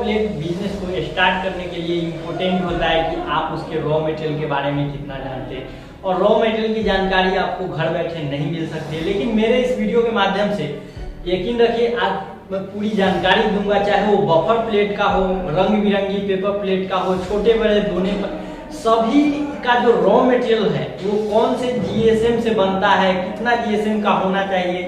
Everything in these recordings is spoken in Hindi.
प्लेट बिजनेस को स्टार्ट करने के लिए इम्पोर्टेंट होता है कि आप उसके रॉ मटेरियल के बारे में कितना जानते हैं। और रॉ मटेरियल की जानकारी आपको घर बैठे नहीं मिल सकती है, लेकिन मेरे इस वीडियो के माध्यम से यकीन रखिए आज मैं पूरी जानकारी दूंगा, चाहे वो बफर प्लेट का हो, रंग बिरंगी पेपर प्लेट का हो, छोटे बड़े दोनों सभी का जो रॉ मटेरियल है वो कौन से जीएसएम से बनता है, कितना जीएसएम का होना चाहिए,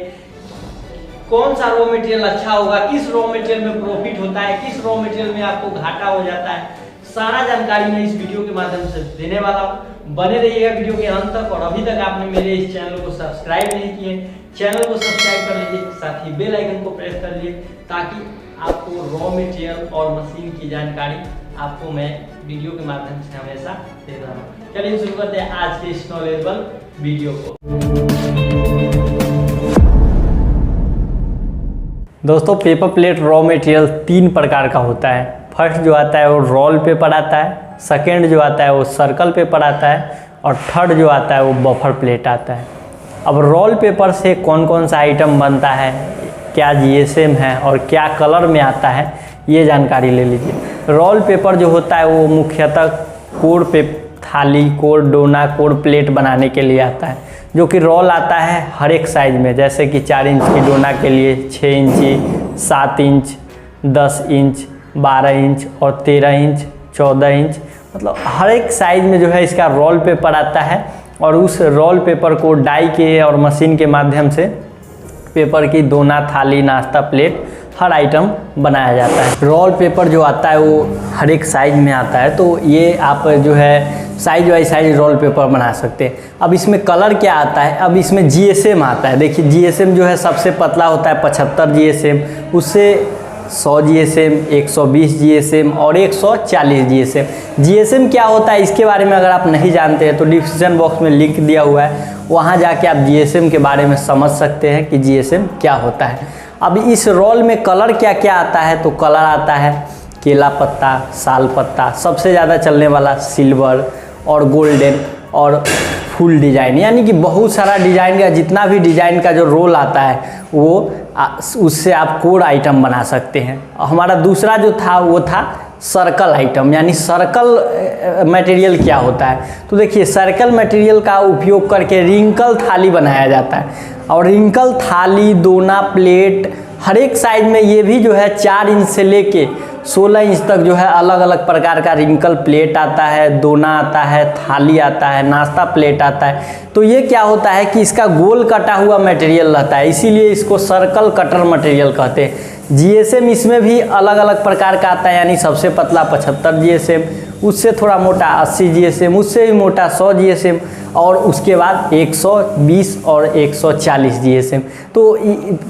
कौन सा रॉ मटेरियल अच्छा होगा, किस रॉ मटेरियल में प्रॉफिट होता है, किस रॉ मटेरियल में आपको घाटा हो जाता है, सारा जानकारी मैं इस वीडियो के माध्यम से देने वाला हूँ। बने रहिएगा वीडियो के अंत तक। और अभी तक आपने मेरे इस चैनल को सब्सक्राइब नहीं किए, चैनल को सब्सक्राइब कर लीजिए, साथ ही बेल आइकन को प्रेस कर लीजिए ताकि आपको रॉ मटेरियल और मशीन की जानकारी आपको मैं वीडियो के माध्यम से हमेशा दे रहा हूँ। चलिए शुरू करते हैं आज के इस नॉलेजेबल वीडियो को। दोस्तों, पेपर प्लेट रॉ मटेरियल 3 प्रकार का होता है। फर्स्ट जो आता है वो रोल पेपर आता है, सेकेंड जो आता है वो सर्कल पेपर आता है और थर्ड जो आता है वो बफर प्लेट आता है। अब रोल पेपर से कौन कौन सा आइटम बनता है, क्या जीएसएम है और क्या कलर में आता है, ये जानकारी ले लीजिए। रोल पेपर जो होता है वो मुख्यतः कोर पे थाली, कोर डोना, कोर प्लेट बनाने के लिए आता है, जो कि रोल आता है हर एक साइज़ में, जैसे कि 4 इंच की डोना के लिए 6 इंची, 7 इंच, 10 इंच, 12 इंच और 13 इंच, 14 इंच, मतलब हर एक साइज़ में जो है इसका रोल पेपर आता है। और उस रोल पेपर को डाई के और मशीन के माध्यम से पेपर की दोना, थाली, नाश्ता प्लेट हर आइटम बनाया जाता है। रोल पेपर जो आता है वो हर एक साइज़ में आता है, तो ये आप जो है size wise size roll paper बना सकते हैं। अब इसमें कलर क्या आता है, अब इसमें जीएसएम आता है। देखिए जीएसएम जो है सबसे पतला होता है 75 जीएसएम, उससे 100 जीएसएम, 120 जीएसएम और 140 जीएसएम। जीएसएम क्या होता है इसके बारे में अगर आप नहीं जानते हैं तो डिस्क्रिप्शन बॉक्स में लिंक दिया हुआ है, वहाँ जाके आप जीएसएम के बारे में समझ सकते हैं कि जीएसएम क्या होता है। अब इस रोल में कलर क्या क्या आता है, तो कलर आता है केला पत्ता, साल पत्ता, सबसे ज़्यादा चलने वाला सिल्वर और गोल्डन और फुल डिज़ाइन, यानी कि बहुत सारा डिज़ाइन का, जितना भी डिज़ाइन का जो रोल आता है वो उससे आप कोर आइटम बना सकते हैं। हमारा दूसरा जो था वो था सर्कल आइटम, यानी सर्कल मटेरियल क्या होता है, तो देखिए सर्कल मटेरियल का उपयोग करके रिंकल थाली बनाया जाता है। और रिंकल थाली, दोना, प्लेट हर एक साइज में, ये भी जो है 4 इंच से लेके 16 इंच तक जो है अलग अलग प्रकार का रिंकल प्लेट आता है, दोना आता है, थाली आता है, नाश्ता प्लेट आता है। तो ये क्या होता है कि इसका गोल कटा हुआ मटेरियल रहता है, इसीलिए इसको सर्कल कटर मटेरियल कहते हैं। जीएसएम इसमें भी अलग अलग प्रकार का आता है, यानी सबसे पतला 75 जीएसएम, उससे थोड़ा मोटा 80 जीएसएम, उससे भी मोटा 100 जीएसएम और उसके बाद 120 और 140 जीएसएम। तो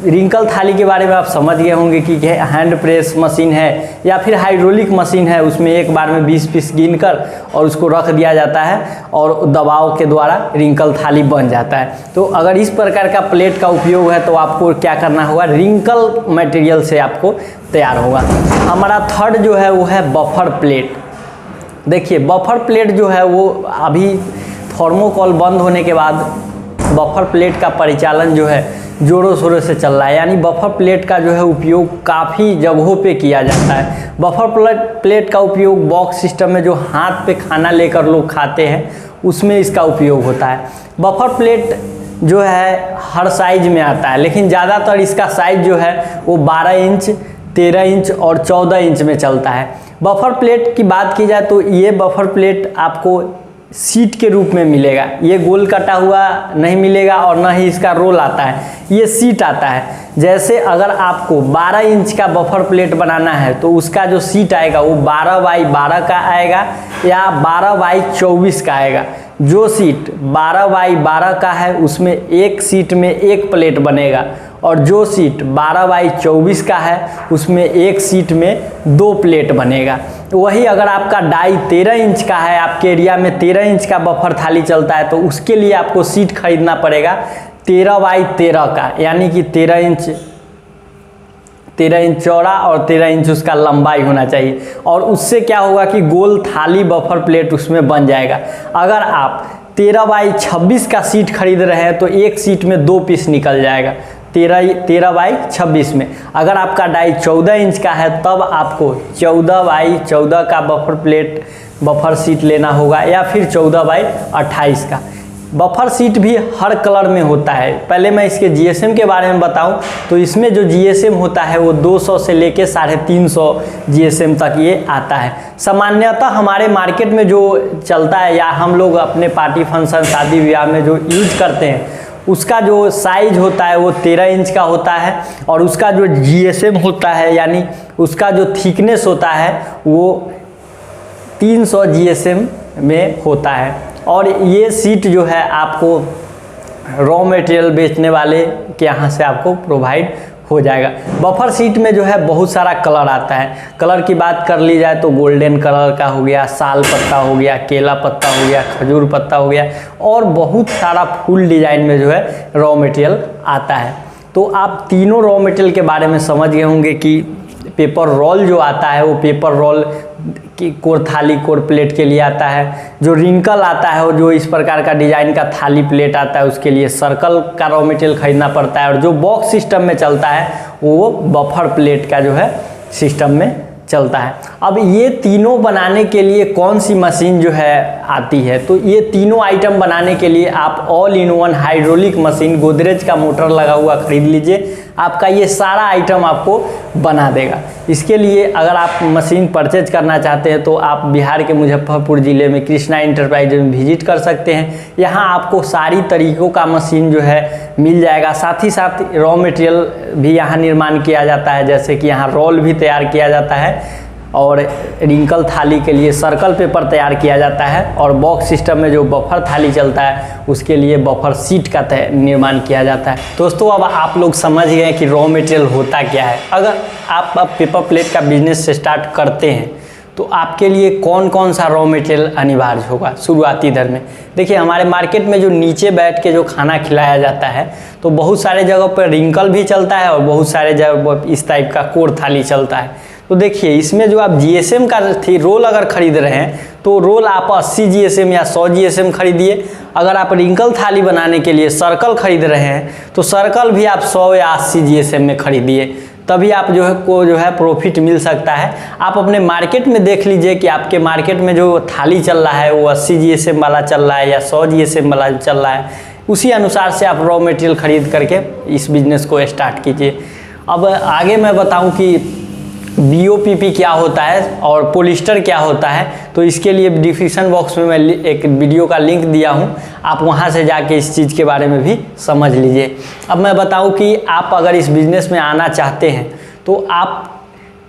रिंकल थाली के बारे में आप समझ गए होंगे कि हैंड प्रेस मशीन है या फिर हाइड्रोलिक मशीन है, उसमें एक बार में 20 पीस गिनकर और उसको रख दिया जाता है और दबाव के द्वारा रिंकल थाली बन जाता है। तो अगर इस प्रकार का प्लेट का उपयोग है तो आपको क्या करना होगा, रिंकल मटेरियल से आपको तैयार होगा। हमारा थर्ड जो है वो है बफर प्लेट। देखिए बफर प्लेट जो है वो अभी थर्मोकोल बंद होने के बाद बफर प्लेट का परिचालन जो है जोरों शोरों से चल रहा है, यानी बफर प्लेट का जो है उपयोग काफ़ी जगहों पे किया जाता है। बफर प्लेट का उपयोग बॉक्स सिस्टम में जो हाथ पे खाना लेकर लोग खाते हैं उसमें इसका उपयोग होता है। बफर प्लेट जो है हर साइज में आता है, लेकिन ज़्यादातर इसका साइज जो है वो 12 इंच, 13 इंच और 14 इंच में चलता है। बफर प्लेट की बात की जाए तो ये बफर प्लेट आपको सीट के रूप में मिलेगा, ये गोल कटा हुआ नहीं मिलेगा और ना ही इसका रोल आता है, ये सीट आता है। जैसे अगर आपको 12 इंच का बफर प्लेट बनाना है तो उसका जो सीट आएगा वो 12 बाई 12 का आएगा या 12 बाई 24 का आएगा। जो सीट 12 बाई 12 का है उसमें एक सीट में एक प्लेट बनेगा और जो सीट 12 बाई 24 का है उसमें एक सीट में 2 प्लेट बनेगा। वही अगर आपका डाई 13 इंच का है, आपके एरिया में 13 इंच का बफर थाली चलता है तो उसके लिए आपको सीट खरीदना पड़ेगा 13 बाई 13 का, यानी कि 13 इंच चौड़ा और 13 इंच उसका लंबाई होना चाहिए। और उससे क्या होगा कि गोल थाली बफर प्लेट उसमें बन जाएगा। अगर आप 13 बाई 26 का सीट खरीद रहे हैं तो एक सीट में 2 पीस निकल जाएगा। 13x26 में। अगर आपका डाई 14 इंच का है तब आपको 14x14 का बफर सीट लेना होगा, या फिर 14x28 का। बफर सीट भी हर कलर में होता है। पहले मैं इसके जीएसएम के बारे में बताऊं तो इसमें जो जीएसएम होता है वो 200 से लेके 350 जीएसएम तक ये आता है। सामान्यतः हमारे मार्केट में जो चलता है या हम लोग अपने पार्टी फंक्शन शादी विवाह में जो यूज करते हैं उसका जो साइज होता है वो 13 इंच का होता है, और उसका जो जीएसएम होता है यानी उसका जो थिकनेस होता है वो 300 जीएसएम में होता है। और ये सीट जो है आपको रॉ मटेरियल बेचने वाले के यहाँ से आपको प्रोवाइड हो जाएगा। बफर सीट में जो है बहुत सारा कलर आता है। कलर की बात कर ली जाए तो गोल्डन कलर का हो गया, साल पत्ता हो गया, केला पत्ता हो गया, खजूर पत्ता हो गया, और बहुत सारा फुल डिजाइन में जो है रॉ मटेरियल आता है। तो आप तीनों रॉ मटेरियल के बारे में समझ गए होंगे कि पेपर रोल जो आता है वो पेपर रोल की कोर थाली कोर प्लेट के लिए आता है। जो रिंकल आता है वो जो इस प्रकार का डिजाइन का थाली प्लेट आता है उसके लिए सर्कल का रॉ मटेरियल खरीदना पड़ता है। और जो बॉक्स सिस्टम में चलता है वो बफर प्लेट का जो है सिस्टम में चलता है। अब ये तीनों बनाने के लिए कौन सी मशीन जो है आती है, तो ये तीनों आइटम बनाने के लिए आप all in one hydraulic machine Godrej का मोटर लगा हुआ खरीद लीजिए। आपका ये सारा आइटम आपको बना देगा। इसके लिए अगर आप मशीन परचेज करना चाहते हैं तो आप बिहार के मुजफ्फरपुर ज़िले में कृष्णा इंटरप्राइज में विजिट कर सकते हैं। यहाँ आपको सारी तरीक़ों का मशीन जो है मिल जाएगा। साथ ही साथ रॉ मटेरियल भी यहाँ निर्माण किया जाता है, जैसे कि यहाँ रोल भी तैयार किया जाता है, और रिंकल थाली के लिए सर्कल पेपर तैयार किया जाता है, और बॉक्स सिस्टम में जो बफर थाली चलता है उसके लिए बफर सीट का निर्माण किया जाता है। दोस्तों अब आप लोग समझ गए कि रॉ मटेरियल होता क्या है। अगर आप अब पेपर प्लेट का बिजनेस स्टार्ट करते हैं तो आपके लिए कौन कौन सा रॉ मटेरियल अनिवार्य होगा शुरुआती दर में। देखिए हमारे मार्केट में जो नीचे बैठ के जो खाना खिलाया जाता है तो बहुत सारे जगह पर रिंकल भी चलता है और बहुत सारे जगह पर इस टाइप का कोर थाली चलता है। तो देखिए इसमें जो आप जीएसएम का रोल अगर खरीद रहे हैं तो रोल आप 80 जीएसएम या 100 जीएसएम खरीदिए। अगर आप रिंकल थाली बनाने के लिए सर्कल खरीद रहे हैं तो सर्कल भी आप 100 या 80 जीएसएम में खरीदिए, तभी आप जो है प्रॉफिट मिल सकता है। आप अपने मार्केट में देख लीजिए कि आपके मार्केट में जो थाली चल रहा है वो 80 जीएसएम वाला चल रहा है या 100 जीएसएम वाला चल रहा है, उसी अनुसार से आप रॉ मटेरियल खरीद करके इस बिज़नेस को स्टार्ट कीजिए। अब आगे मैं बताऊं कि BOPP क्या होता है और पॉलिस्टर क्या होता है, तो इसके लिए डिस्क्रिप्शन बॉक्स में मैं एक वीडियो का लिंक दिया हूं, आप वहां से जाके इस चीज़ के बारे में भी समझ लीजिए। अब मैं बताऊं कि आप अगर इस बिज़नेस में आना चाहते हैं तो आप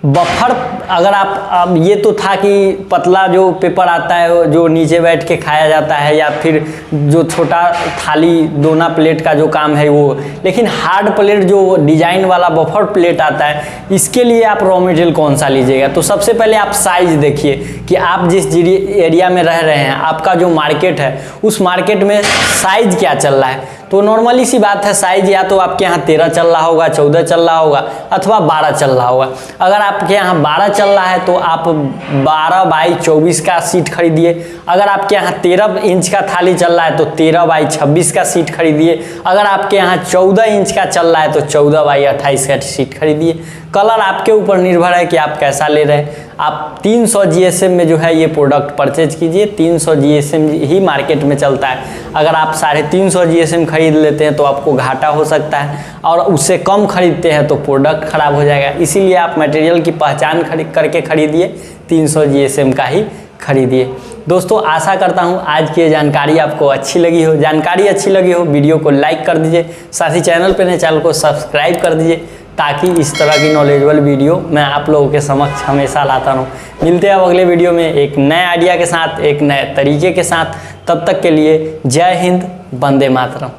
बफर, अगर आप ये तो था कि पतला जो पेपर आता है जो नीचे बैठ के खाया जाता है, या फिर जो छोटा थाली दोना प्लेट का जो काम है वो, लेकिन हार्ड प्लेट जो डिजाइन वाला बफर प्लेट आता है इसके लिए आप रॉ मटेरियल कौन सा लीजिएगा। तो सबसे पहले आप साइज देखिए कि आप जिस एरिया में रह रहे हैं, आपका जो मार्केट है उस मार्केट में साइज क्या चल रहा है। तो नॉर्मली सी बात है, साइज या तो आपके यहाँ 13 चल रहा होगा, 14 चल रहा होगा, अथवा 12 चल रहा होगा। अगर आपके यहाँ 12 चल रहा है तो आप 12x24 का सीट खरीदिए। अगर आपके यहाँ 13 इंच का थाली चल रहा है तो 13x26 का सीट खरीदिए। अगर आपके यहाँ 14 इंच का चल रहा है तो 14x28 का सीट खरीदिए। कलर आपके ऊपर निर्भर है कि आप कैसा ले रहे हैं। आप 300 जीएसएम में जो है ये प्रोडक्ट परचेज कीजिए। 300 जीएसएम ही मार्केट में चलता है। अगर आप 350 जीएसएम खरीद लेते हैं तो आपको घाटा हो सकता है, और उससे कम खरीदते हैं तो प्रोडक्ट खराब हो जाएगा। इसीलिए आप मटेरियल की पहचान करके खरीदिए, 300 जीएसएम का ही खरीदिए। दोस्तों आशा करता हूँ आज की जानकारी आपको अच्छी लगी हो। जानकारी अच्छी लगी हो वीडियो को लाइक कर दीजिए, साथ ही चैनल पर नए चैनल को सब्सक्राइब कर दीजिए, ताकि इस तरह की नॉलेजेबल वीडियो मैं आप लोगों के समक्ष हमेशा लाता रहूँ। मिलते हैं अब अगले वीडियो में एक नए आइडिया के साथ, एक नए तरीके के साथ। तब तक के लिए जय हिंद, वंदे मातरम।